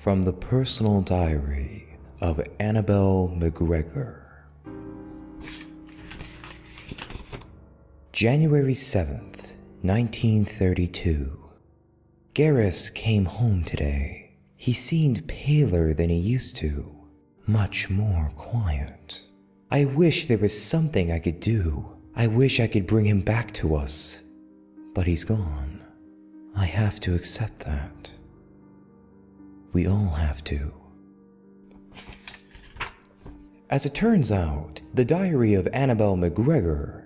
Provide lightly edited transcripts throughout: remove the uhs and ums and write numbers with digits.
From the Personal Diary of Annabelle McGregor. January 7th, 1932. Garrus came home today. He seemed paler than he used to, much more quiet. I wish there was something I could do. I wish I could bring him back to us. But he's gone. I have to accept that. We all have to. As it turns out, the diary of Annabelle McGregor,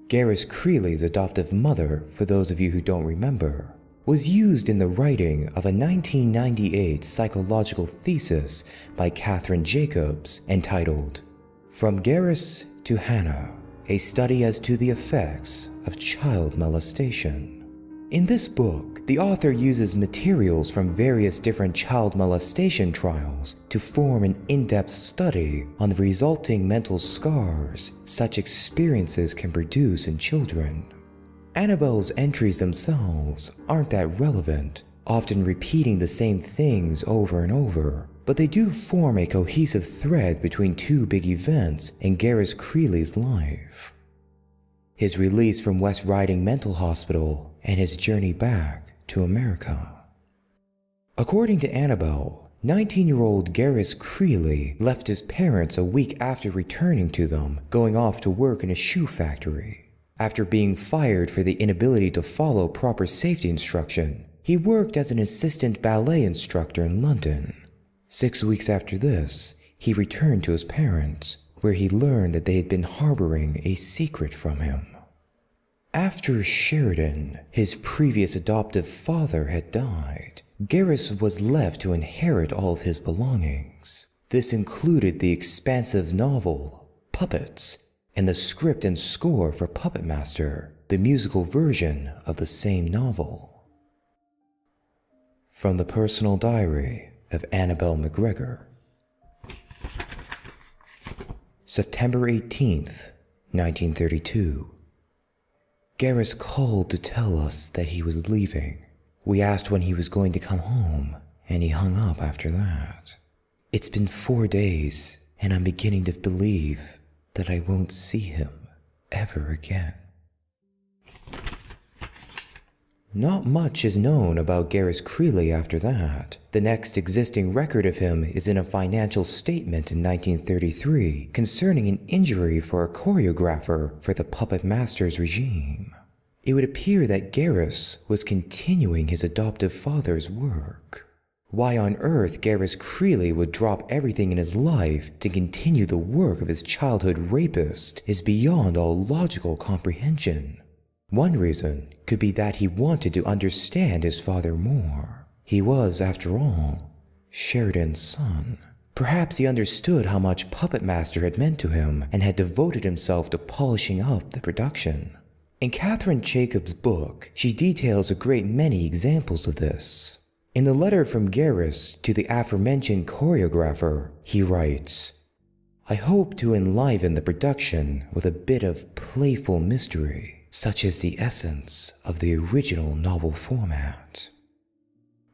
Garrus Creeley's adoptive mother, for those of you who don't remember, was used in the writing of a 1998 psychological thesis by Catherine Jacobs entitled From Garrus to Hannah, a study as to the effects of child molestation. In this book, the author uses materials from various different child molestation trials to form an in-depth study on the resulting mental scars such experiences can produce in children. Annabelle's entries themselves aren't that relevant, often repeating the same things over and over, but they do form a cohesive thread between two big events in Garrus Creeley's life. His release from West Riding Mental Hospital and his journey back to America. According to Annabelle, 19-year-old Garrus Creeley left his parents a week after returning to them, going off to work in a shoe factory. After being fired for the inability to follow proper safety instruction, he worked as an assistant ballet instructor in London. 6 weeks after this, he returned to his parents, where he learned that they had been harboring a secret from him. After Sheridan, his previous adoptive father, had died, Garrus was left to inherit all of his belongings. This included the expansive novel, Puppets, and the script and score for Puppet Master, the musical version of the same novel. From the Personal Diary of Annabelle McGregor. September 18th, 1932. Garrus called to tell us that he was leaving. We asked when he was going to come home, and he hung up after that. It's been 4 days, and I'm beginning to believe that I won't see him ever again. Not much is known about Garrus Creeley after that. The next existing record of him is in a financial statement in 1933 concerning an injury for a choreographer for the Puppet Master's regime. It would appear that Garrus was continuing his adoptive father's work. Why on earth Garrus Creeley would drop everything in his life to continue the work of his childhood rapist is beyond all logical comprehension. One reason could be that he wanted to understand his father more. He was, after all, Sheridan's son. Perhaps he understood how much Puppet Master had meant to him and had devoted himself to polishing up the production. In Catherine Jacobs' book, she details a great many examples of this. In the letter from Garrus to the aforementioned choreographer, he writes, "I hope to enliven the production with a bit of playful mystery, such as the essence of the original novel format."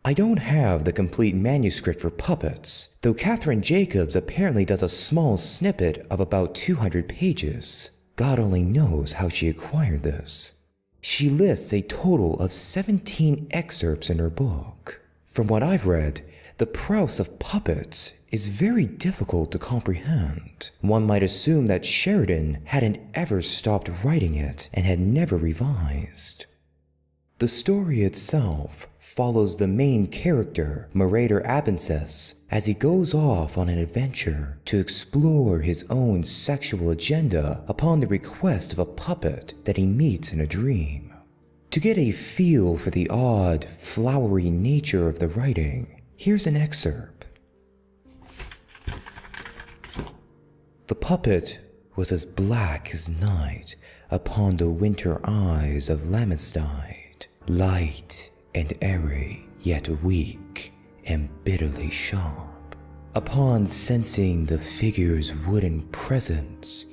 I don't have the complete manuscript for Puppets, though Catherine Jacobs apparently does a small snippet of about 200 pages. God only knows how she acquired this. She lists a total of 17 excerpts in her book. From what I've read, the prose of Puppets is very difficult to comprehend. One might assume that Sheridan hadn't ever stopped writing it and had never revised. The story itself follows the main character, Marauder Abensis, as he goes off on an adventure to explore his own sexual agenda upon the request of a puppet that he meets in a dream. To get a feel for the odd, flowery nature of the writing, here's an excerpt. The puppet was as black as night upon the winter eyes of Lamistide, light and airy, yet weak and bitterly sharp. Upon sensing the figure's wooden presence,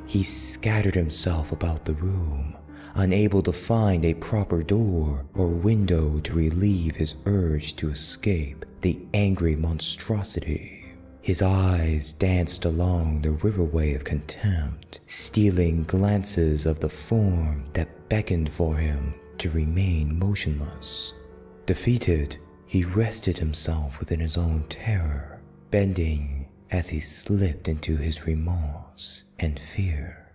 he scattered himself about the room, unable to find a proper door or window to relieve his urge to escape the angry monstrosity. His eyes danced along the riverway of contempt, stealing glances of the form that beckoned for him to remain motionless. Defeated, he rested himself within his own terror, bending as he slipped into his remorse and fear.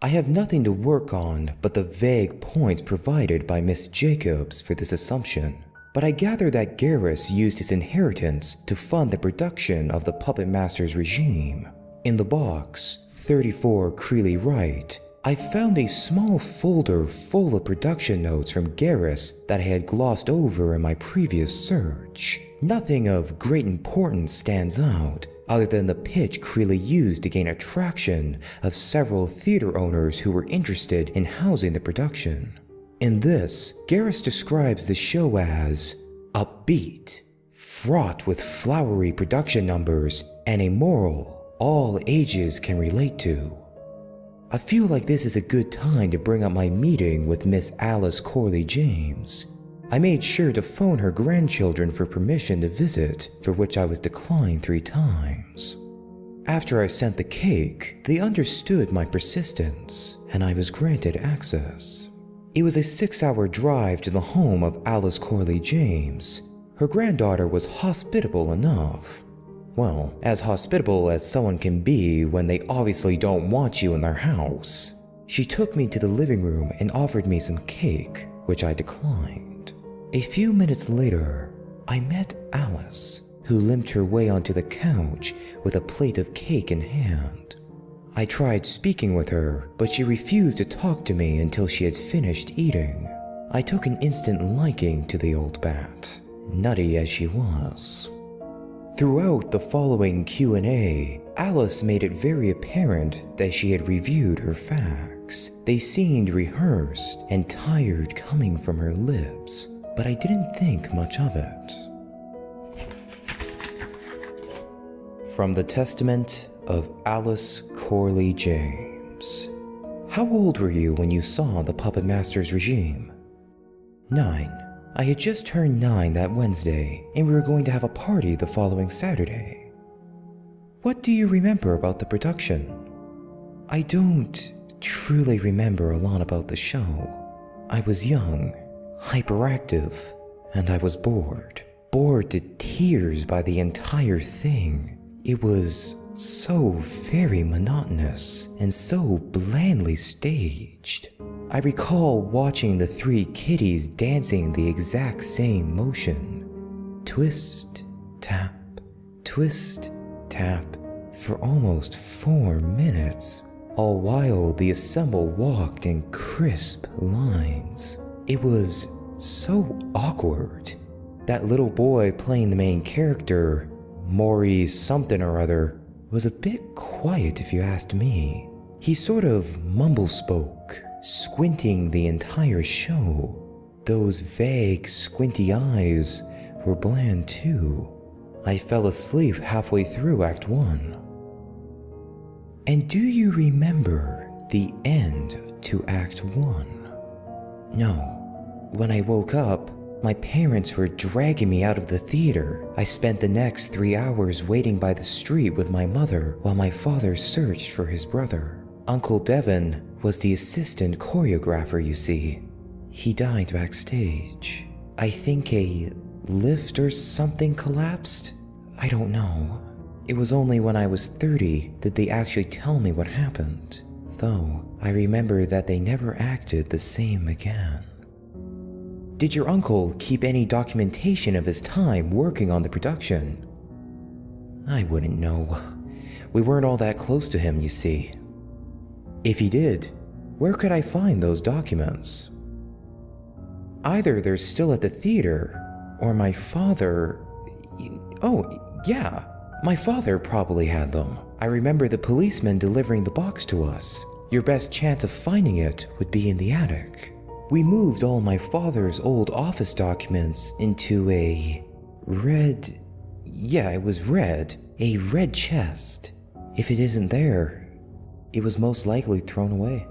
I have nothing to work on but the vague points provided by Miss Jacobs for this assumption, but I gather that Garrus used his inheritance to fund the production of the Puppet Master's regime. In the box, 34 Creeley Right, I found a small folder full of production notes from Garrus that I had glossed over in my previous search. Nothing of great importance stands out, other than the pitch Creeley used to gain attraction of several theater owners who were interested in housing the production. In this, Garrus describes the show as upbeat, fraught with flowery production numbers, and a moral all ages can relate to. I feel like this is a good time to bring up my meeting with Miss Alice Corley James. I made sure to phone her grandchildren for permission to visit, for which I was declined 3 times. After I sent the cake, they understood my persistence, and I was granted access. It was a 6-hour drive to the home of Alice Corley James. Her granddaughter was hospitable enough. Well, as hospitable as someone can be when they obviously don't want you in their house. She took me to the living room and offered me some cake, which I declined. A few minutes later, I met Alice, who limped her way onto the couch with a plate of cake in hand. I tried speaking with her, but she refused to talk to me until she had finished eating. I took an instant liking to the old bat, nutty as she was. Throughout the following Q&A, Alice made it very apparent that she had reviewed her facts. They seemed rehearsed and tired coming from her lips, but I didn't think much of it. From the Testament of Alice Corley James. How old were you when you saw the Puppet Master's regime? 9. I had just turned 9 that Wednesday, and we were going to have a party the following Saturday. What do you remember about the production? I don't truly remember a lot about the show. I was young, hyperactive, and I was bored. Bored to tears by the entire thing. It was so very monotonous and so blandly staged. I recall watching the 3 kitties dancing the exact same motion. Twist, tap, twist, tap, for almost 4 minutes, all while the ensemble walked in crisp lines. It was so awkward. That little boy playing the main character, Maurice something or other, was a bit quiet if you asked me. He sort of mumble-spoke, squinting the entire show. Those vague, squinty eyes were bland too. I fell asleep halfway through Act 1. And do you remember the end to Act 1? No. When I woke up, my parents were dragging me out of the theater. I spent the next 3 hours waiting by the street with my mother while my father searched for his brother. Uncle Devon was the assistant choreographer, you see. He died backstage. I think a lift or something collapsed? I don't know. It was only when I was 30 that they actually tell me what happened. Though, I remember that they never acted the same again. Did your uncle keep any documentation of his time working on the production? I wouldn't know. We weren't all that close to him, you see. If he did, where could I find those documents? Either they're still at the theater, or my father... Oh, yeah, my father probably had them. I remember the policeman delivering the box to us. Your best chance of finding it would be in the attic. We moved all my father's old office documents into a red... Yeah, it was red. A red chest. If it isn't there, it was most likely thrown away.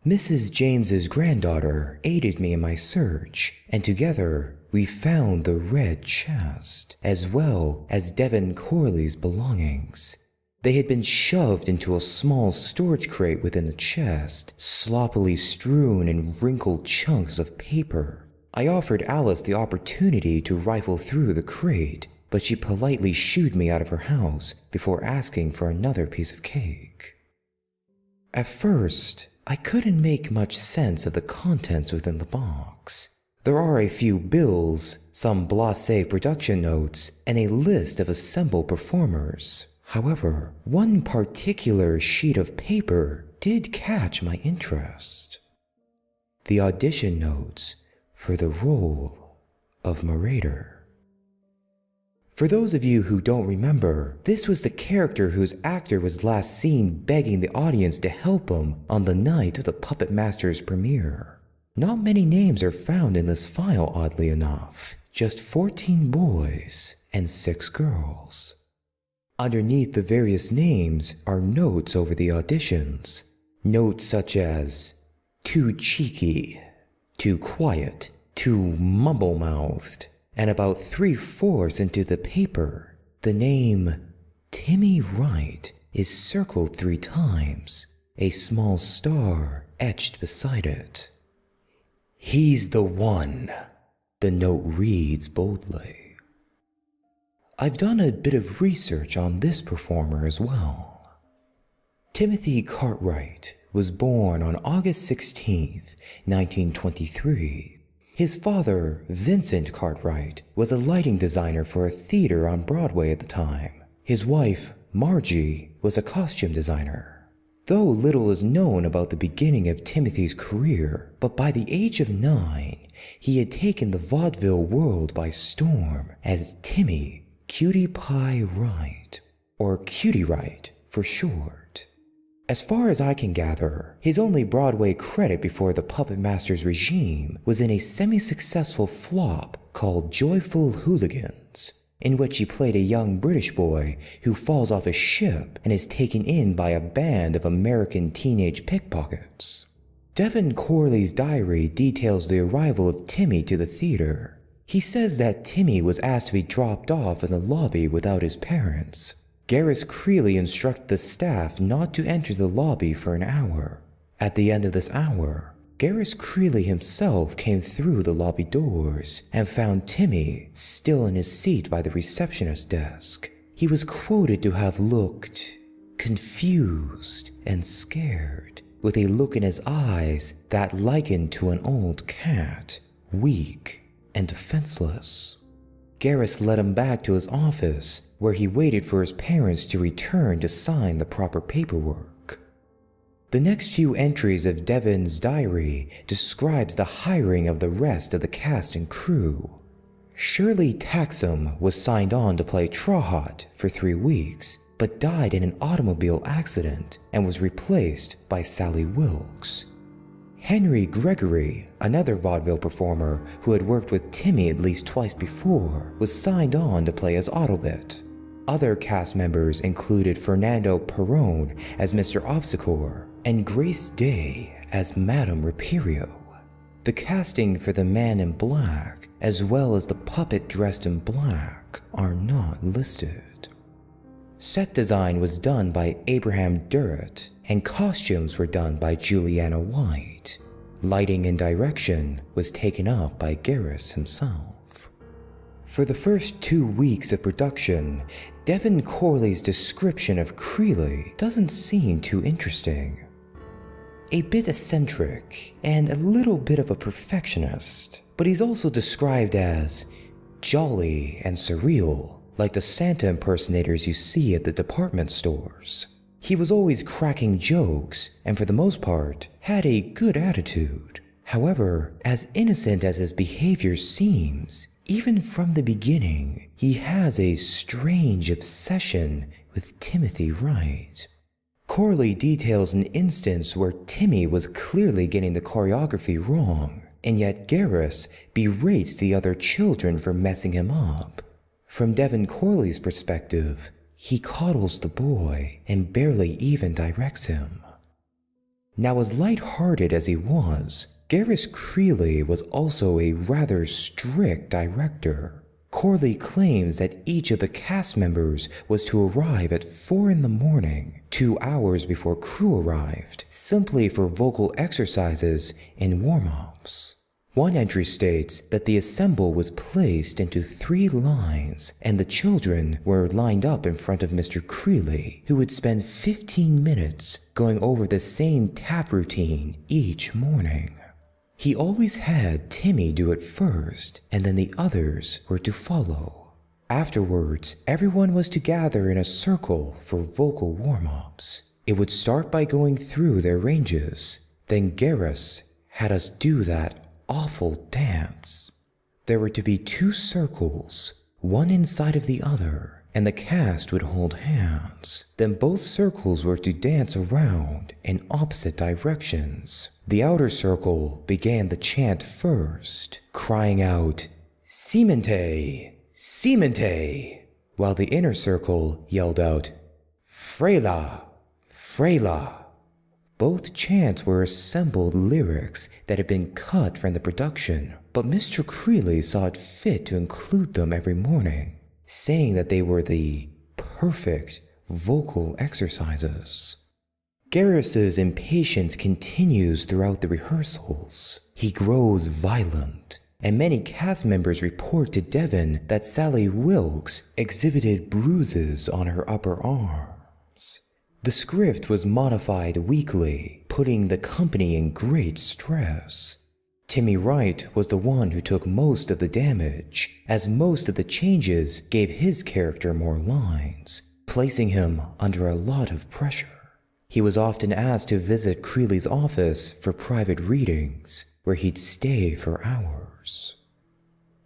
Mrs. James's granddaughter aided me in my search, and together we found the red chest, as well as Devon Corley's belongings. They had been shoved into a small storage crate within the chest, sloppily strewn in wrinkled chunks of paper. I offered Alice the opportunity to rifle through the crate, but she politely shooed me out of her house before asking for another piece of cake. At first, I couldn't make much sense of the contents within the box. There are a few bills, some blasé production notes, and a list of assembled performers. However, one particular sheet of paper did catch my interest. The audition notes for the role of Marauder. For those of you who don't remember, this was the character whose actor was last seen begging the audience to help him on the night of the Puppet Master's premiere. Not many names are found in this file, oddly enough. Just 14 boys and 6 girls. Underneath the various names are notes over the auditions. Notes such as, too cheeky, too quiet, too mumble-mouthed. And about 3/4 into the paper, the name Timmy Wright is circled 3 times, a small star etched beside it. "He's the one," the note reads boldly. I've done a bit of research on this performer as well. Timothy Cartwright was born on August 16th, 1923. His father, Vincent Cartwright, was a lighting designer for a theater on Broadway at the time. His wife, Margie, was a costume designer. Though little is known about the beginning of Timothy's career, but by the age of 9, he had taken the vaudeville world by storm as Timmy Cutie Pie Wright, or Cutie Wright for short. As far as I can gather, his only Broadway credit before the Puppet Master's regime was in a semi-successful flop called Joyful Hooligans, in which he played a young British boy who falls off a ship and is taken in by a band of American teenage pickpockets. Devon Corley's diary details the arrival of Timmy to the theater. He says that Timmy was asked to be dropped off in the lobby without his parents. Garrus Creeley instructed the staff not to enter the lobby for an hour. At the end of this hour, Garrus Creeley himself came through the lobby doors and found Timmy still in his seat by the receptionist desk. He was quoted to have looked confused and scared, with a look in his eyes that likened to an old cat, weak and defenseless. Garrus led him back to his office, where he waited for his parents to return to sign the proper paperwork. The next few entries of Devon's diary describes the hiring of the rest of the cast and crew. Shirley Taxum was signed on to play Trahot for 3 weeks, but died in an automobile accident and was replaced by Sally Wilkes. Henry Gregory, another vaudeville performer who had worked with Timmy at least twice before, was signed on to play as Autobit. Other cast members included Fernando Perrone as Mr. Obscure and Grace Day as Madame Riperio. The casting for the Man in Black, as well as the puppet dressed in black, are not listed. Set design was done by Abraham Durrett, and costumes were done by Juliana White. Lighting and direction was taken up by Garrus himself. For the first 2 weeks of production, Devon Corley's description of Creeley doesn't seem too interesting. A bit eccentric and a little bit of a perfectionist, but he's also described as jolly and surreal, like the Santa impersonators you see at the department stores. He was always cracking jokes and for the most part had a good attitude. However, as innocent as his behavior seems, even from the beginning, he has a strange obsession with Timothy Wright. Corley details an instance where Timmy was clearly getting the choreography wrong, and yet Garrus berates the other children for messing him up. From Devon Corley's perspective, he coddles the boy and barely even directs him. Now, as light-hearted as he was, Garrus Creeley was also a rather strict director. Corley claims that each of the cast members was to arrive at 4 in the morning, 2 hours before crew arrived, simply for vocal exercises and warm-ups. One entry states that the assemble was placed into 3 lines, and the children were lined up in front of Mr. Creeley, who would spend 15 minutes going over the same tap routine each morning. He always had Timmy do it first, and then the others were to follow. Afterwards, everyone was to gather in a circle for vocal warm-ups. It would start by going through their ranges. Then Garrus had us do that awful dance. There were to be 2 circles, one inside of the other, and the cast would hold hands. Then both circles were to dance around in opposite directions. The outer circle began the chant first, crying out, "Semente! Semente!" while the inner circle yelled out, "Frela! Frela!" Both chants were assembled lyrics that had been cut from the production, but Mr. Creeley saw it fit to include them every morning, saying that they were the perfect vocal exercises. Garrus's impatience continues throughout the rehearsals. He grows violent, and many cast members report to Devon that Sally Wilkes exhibited bruises on her upper arms. The script was modified weekly, putting the company in great stress. Timmy Wright was the one who took most of the damage, as most of the changes gave his character more lines, placing him under a lot of pressure. He was often asked to visit Creeley's office for private readings, where he'd stay for hours.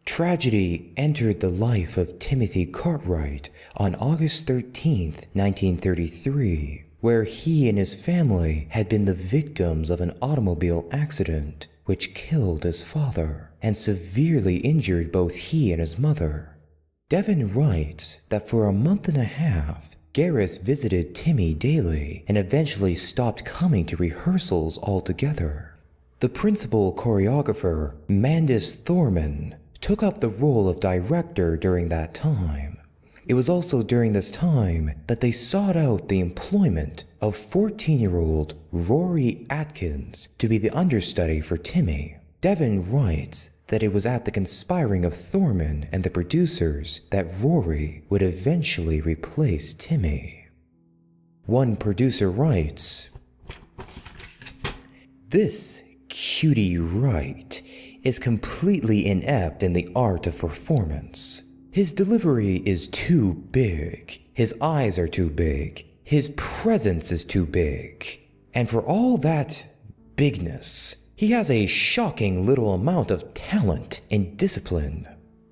Tragedy entered the life of Timothy Cartwright on August 13th, 1933, where he and his family had been the victims of an automobile accident which killed his father and severely injured both he and his mother. Devon writes that for a month and a half, Garrus visited Timmy daily and eventually stopped coming to rehearsals altogether. The principal choreographer, Mandis Thorman, took up the role of director during that time. It was also during this time that they sought out the employment of 14-year-old Rory Atkins to be the understudy for Timmy. Devon writes that it was at the conspiring of Thorman and the producers that Rory would eventually replace Timmy. One producer writes, "This cutie Wright is completely inept in the art of performance. His delivery is too big, his eyes are too big, his presence is too big, and for all that bigness, he has a shocking little amount of talent and discipline.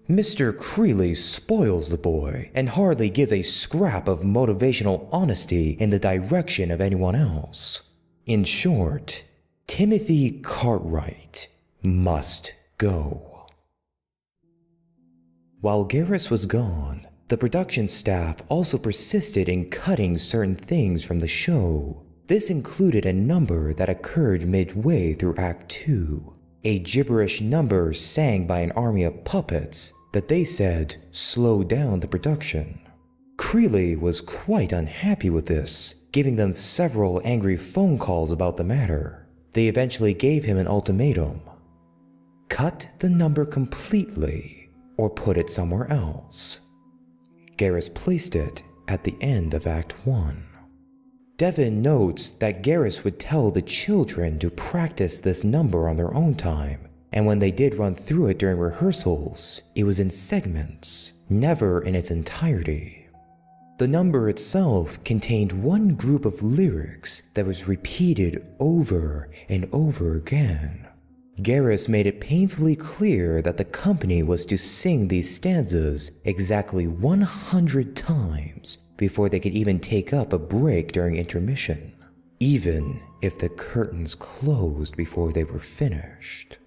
Mr. Creeley spoils the boy and hardly gives a scrap of motivational honesty in the direction of anyone else. In short, Timothy Cartwright must go." While Garrus was gone, the production staff also persisted in cutting certain things from the show. This included a number that occurred midway through Act 2, a gibberish number sang by an army of puppets that they said slowed down the production. Creeley was quite unhappy with this, giving them several angry phone calls about the matter. They eventually gave him an ultimatum: cut the number completely or put it somewhere else. Garrus placed it at the end of Act 1. Devon notes that Garrus would tell the children to practice this number on their own time, and when they did run through it during rehearsals, it was in segments, never in its entirety. The number itself contained one group of lyrics that was repeated over and over again. Garrus made it painfully clear that the company was to sing these stanzas exactly 100 times before they could even take up a break during intermission, even if the curtains closed before they were finished.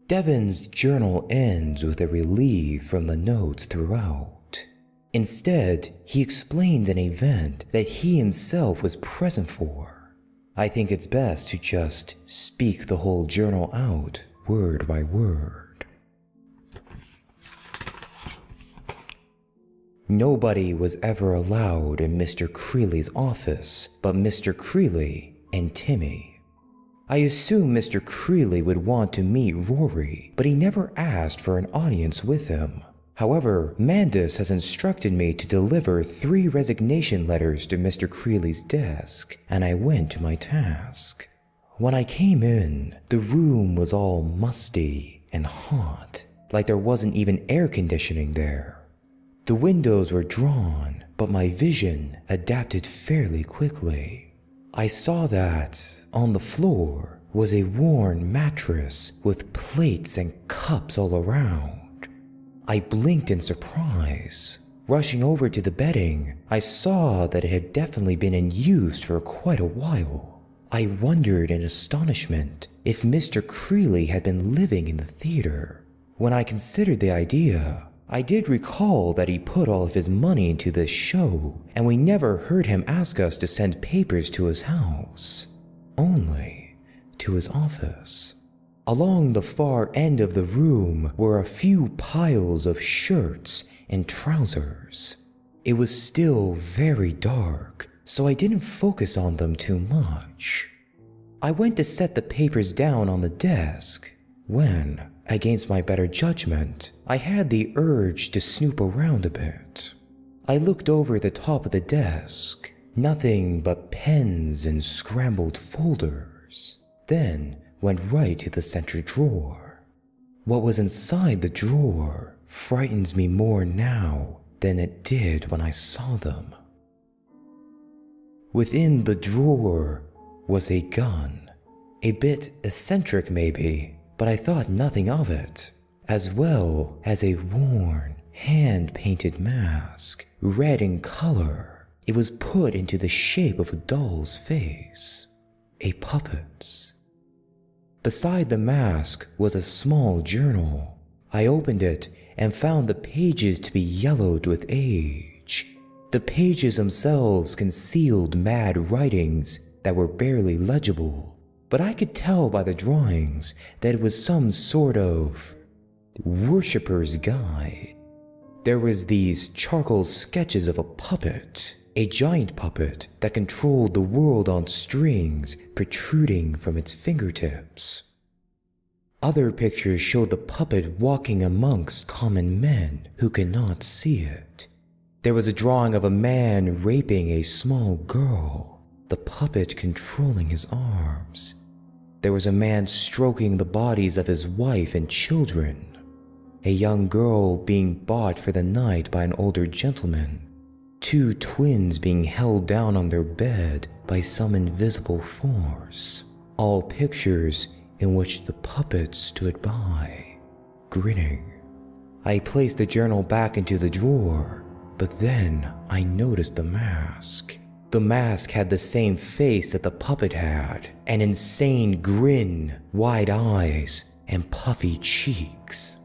Devon's journal ends with a relief from the notes throughout. Instead, he explains an event that he himself was present for. I think it's best to just speak the whole journal out, word by word. Nobody was ever allowed in Mr. Creeley's office but Mr. Creeley and Timmy. I assumed Mr. Creeley would want to meet Rory, but he never asked for an audience with him. However, Mandus has instructed me to deliver 3 resignation letters to Mr. Creeley's desk, and I went to my task. When I came in, the room was all musty and hot, like there wasn't even air conditioning there. The windows were drawn, but my vision adapted fairly quickly. I saw that on the floor was a worn mattress with plates and cups all around. I blinked in surprise. Rushing over to the bedding, I saw that it had definitely been in use for quite a while. I wondered in astonishment if Mr. Creeley had been living in the theater. When I considered the idea, I did recall that he put all of his money into this show, and we never heard him ask us to send papers to his house, only to his office. Along the far end of the room were a few piles of shirts and trousers. It was still very dark, so I didn't focus on them too much. I went to set the papers down on the desk when, against my better judgment, I had the urge to snoop around a bit. I looked over the top of the desk, nothing but pens and scrambled folders, then went right to the center drawer. What was inside the drawer frightens me more now than it did when I saw them. Within the drawer was a gun, a bit eccentric maybe, but I thought nothing of it, as well as a worn, hand-painted mask, red in color. It was put into the shape of a doll's face, a puppet's. Beside the mask was a small journal. I opened it and found the pages to be yellowed with age. The pages themselves concealed mad writings that were barely legible, but I could tell by the drawings that it was some sort of worshipper's guide. There was these charcoal sketches of a puppet, a giant puppet that controlled the world on strings protruding from its fingertips. Other pictures showed the puppet walking amongst common men who could not see it. There was a drawing of a man raping a small girl, the puppet controlling his arms. There was a man stroking the bodies of his wife and children, a young girl being bought for the night by an older gentleman, 2 twins being held down on their bed by some invisible force, all pictures in which the puppet stood by, grinning. I placed the journal back into the drawer, but then I noticed the mask. The mask had the same face that the puppet had, an insane grin, wide eyes, and puffy cheeks.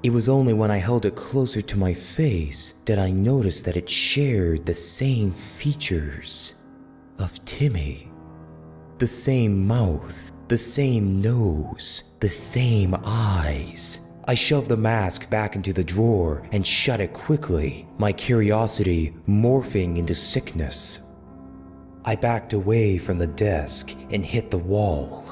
It was only when I held it closer to my face that I noticed that it shared the same features of Timmy. The same mouth, the same nose, the same eyes. I shoved the mask back into the drawer and shut it quickly, my curiosity morphing into sickness. I backed away from the desk and hit the wall.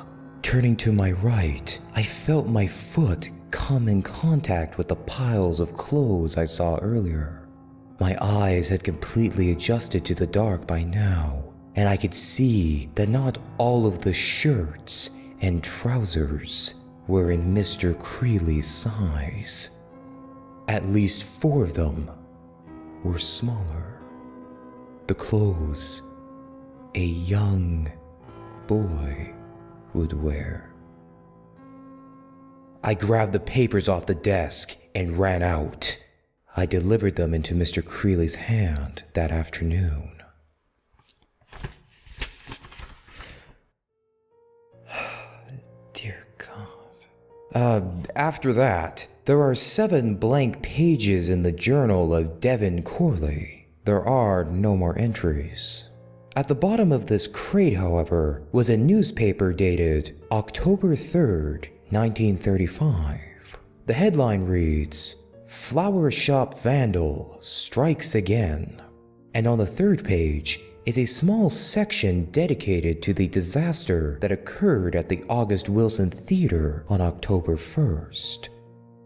Turning to my right, I felt my foot come in contact with the piles of clothes I saw earlier. My eyes had completely adjusted to the dark by now, and I could see that not all of the shirts and trousers were in Mr. Creeley's size. At least 4 of them were smaller. The clothes a young boy would wear. I grabbed the papers off the desk and ran out. I delivered them into Mr. Creeley's hand that afternoon. Dear God. After that, there are 7 blank pages in the journal of Devin Corley. There are no more entries. At the bottom of this crate, however, was a newspaper dated October 3rd, 1935. The headline reads, "Flower Shop Vandal Strikes Again." And on the third page is a small section dedicated to the disaster that occurred at the August Wilson Theater on October 1st.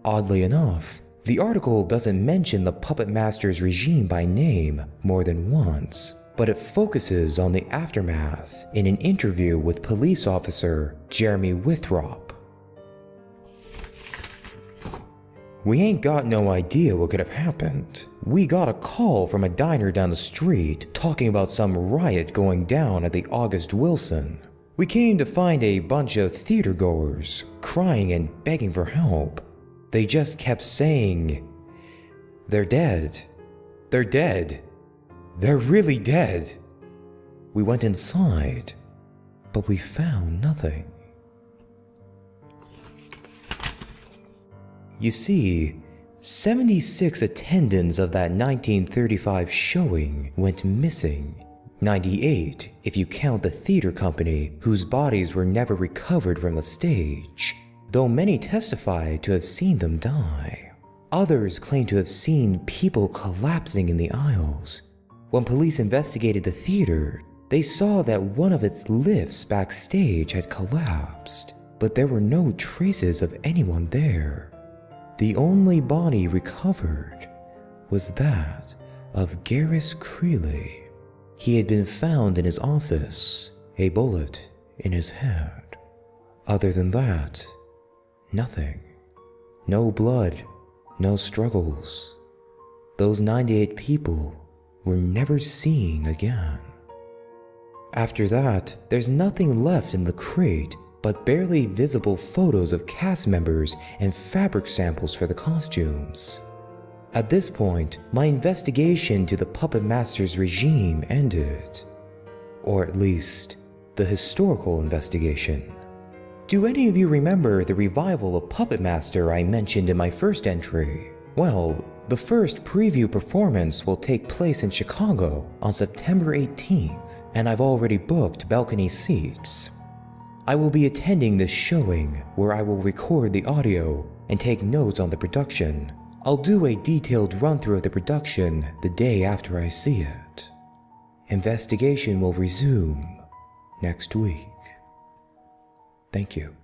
Oddly enough, the article doesn't mention the puppet master's regime by name more than once, but it focuses on the aftermath in an interview with police officer Jeremy Withrop. "We ain't got no idea what could have happened. We got a call from a diner down the street talking about some riot going down at the August Wilson. We came to find a bunch of theatergoers crying and begging for help. They just kept saying, 'They're dead. They're dead. They're really dead.' We went inside, but we found nothing." You see, 76 attendants of that 1935 showing went missing. 98 if you count the theater company whose bodies were never recovered from the stage, though many testified to have seen them die. Others claim to have seen people collapsing in the aisles. When police investigated the theater, they saw that one of its lifts backstage had collapsed, but there were no traces of anyone there. The only body recovered was that of Garris Creeley. He had been found in his office, a bullet in his head. Other than that, nothing. No blood, no struggles. Those 98 people were never seen again. After that, there's nothing left in the crate but barely visible photos of cast members and fabric samples for the costumes. At this point, my investigation to the puppet master's regime ended. Or at least, the historical investigation. Do any of you remember the revival of Puppet Master I mentioned in my first entry? Well, the first preview performance will take place in Chicago on September 18th, and I've already booked balcony seats. I will be attending this showing where I will record the audio and take notes on the production. I'll do a detailed run-through of the production the day after I see it. Investigation will resume next week. Thank you.